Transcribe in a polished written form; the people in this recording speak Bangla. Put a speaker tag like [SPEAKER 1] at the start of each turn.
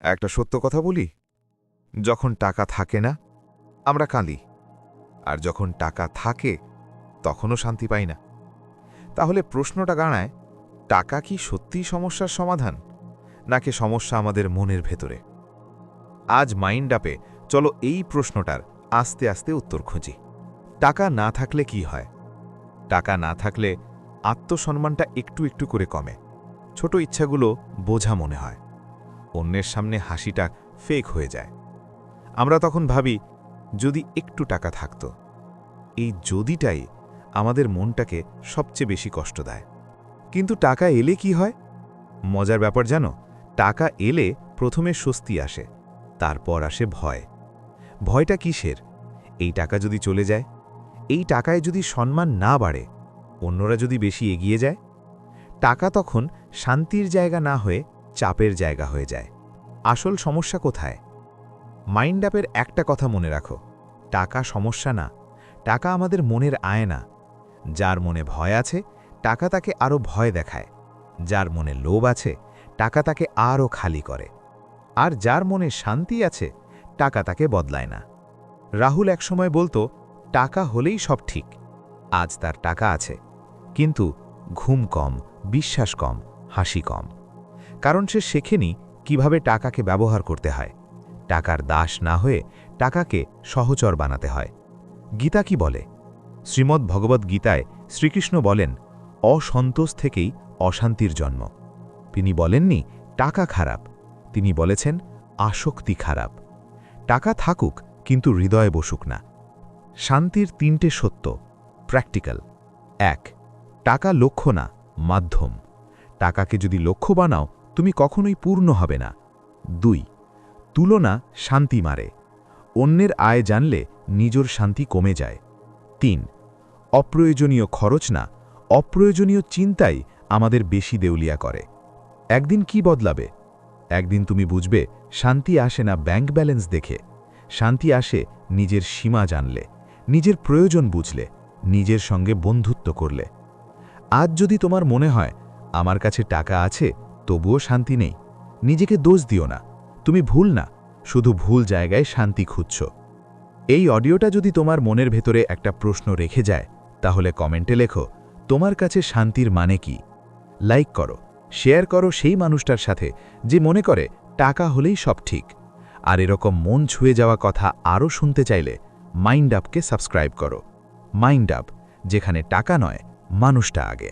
[SPEAKER 1] একটা সত্য কথা বলি, যখন টাকা থাকে না আমরা কাঁদি, আর যখন টাকা থাকে তখনও শান্তি পাই না। তাহলে প্রশ্নটা দাঁড়ায়, টাকা কি সত্যিই সমস্যার সমাধান, নাকি সমস্যা আমাদের মনের ভেতরে? আজ মাইন্ড আপে চলো এই প্রশ্নটার আস্তে আস্তে উত্তর খুঁজি। টাকা না থাকলে কি হয়? টাকা না থাকলে আত্মসম্মানটা একটু একটু করে কমে, ছোট ইচ্ছাগুলো বোঝা মনে হয়, অন্যের সামনে হাসিটা ফেক হয়ে যায়। আমরা তখন ভাবি, যদি একটু টাকা থাকতো। এই যদিটাই আমাদের মনটাকে সবচেয়ে বেশি কষ্ট দেয়। কিন্তু টাকা এলে কি হয়? মজার ব্যাপার জানো, টাকা এলে প্রথমে স্বস্তি আসে, তারপর আসে ভয়। ভয়টা কিসের? এই টাকা যদি চলে যায়, এই টাকায় যদি সম্মান না বাড়ে, অন্যরা যদি বেশি এগিয়ে যায়, টাকা তখন শান্তির জায়গা না হয়ে চাপের জায়গা হয়ে যায়। আসল সমস্যা কোথায়? মাইন্ড আপের একটা কথা মনে রাখো, টাকা সমস্যা না, টাকা আমাদের মনের আয়না। যার মনে ভয় আছে, টাকা তাকে আরও ভয় দেখায়। যার মনে লোভ আছে, টাকা তাকে আরও খালি করে। আর যার মনে শান্তি আছে, টাকা তাকে বদলায় না। রাহুল একসময় বলতো, টাকা হলেই সব ঠিক। আজ তার টাকা আছে, কিন্তু ঘুম কম, বিশ্বাস কম, হাসি কম। কারণ সে শেখেনি কিভাবে টাকাকে ব্যবহার করতে হয়। টাকার দাস না হয়ে টাকাকে সহচর বানাতে হয়। গীতা কি বলে? শ্রীমদ্ ভগবদ্ গীতায় শ্রীকৃষ্ণ বলেন, অসন্তোষ থেকেই অশান্তির জন্ম। তিনি বলেননি টাকা খারাপ, তিনি বলেছেন আসক্তি খারাপ। টাকা থাকুক, কিন্তু হৃদয়ে বসুক না। শান্তির তিনটে সত্য, প্র্যাকটিক্যাল। ১. টাকা লক্ষ্য না, মাধ্যম। টাকাকে যদি লক্ষ্য বানাও, তুমি কখনোই পূর্ণ হবে না। ২. তুলনা শান্তি মারে, অন্যের আয় জানলে নিজের শান্তি কমে যায়। ৩. অপ্রয়োজনীয় খরচ না, অপ্রয়োজনীয় চিন্তাই আমাদের বেশি দেউলিয়া করে। একদিন কি বদলাবে? একদিন তুমি বুঝবে, শান্তি আসে না ব্যাংক ব্যালেন্স দেখে, শান্তি আসে নিজের সীমা জানলে, নিজের প্রয়োজন বুঝলে, নিজের সঙ্গে বন্ধুত্ব করলে। আজ যদি তোমার মনে হয় আমার কাছে টাকা আছে তবুও শান্তি নেই, নিজেকে দোষ দিও না। তুমি ভুল না, শুধু ভুল জায়গায় শান্তি খুঁজছ। এই অডিওটা যদি তোমার মনের ভেতরে একটা প্রশ্ন রেখে যায়, তাহলে কমেন্টে লেখো, তোমার কাছে শান্তির মানে কি? লাইক করো, শেয়ার করো সেই মানুষটার সাথে যে মনে করে টাকা হলেই সব ঠিক। আর এরকম মন ছুঁয়ে যাওয়া কথা আরও শুনতে চাইলে মাইন্ড আপকে সাবস্ক্রাইব করো। মাইন্ড আপ, যেখানে টাকা নয়, মানুষটা আগে।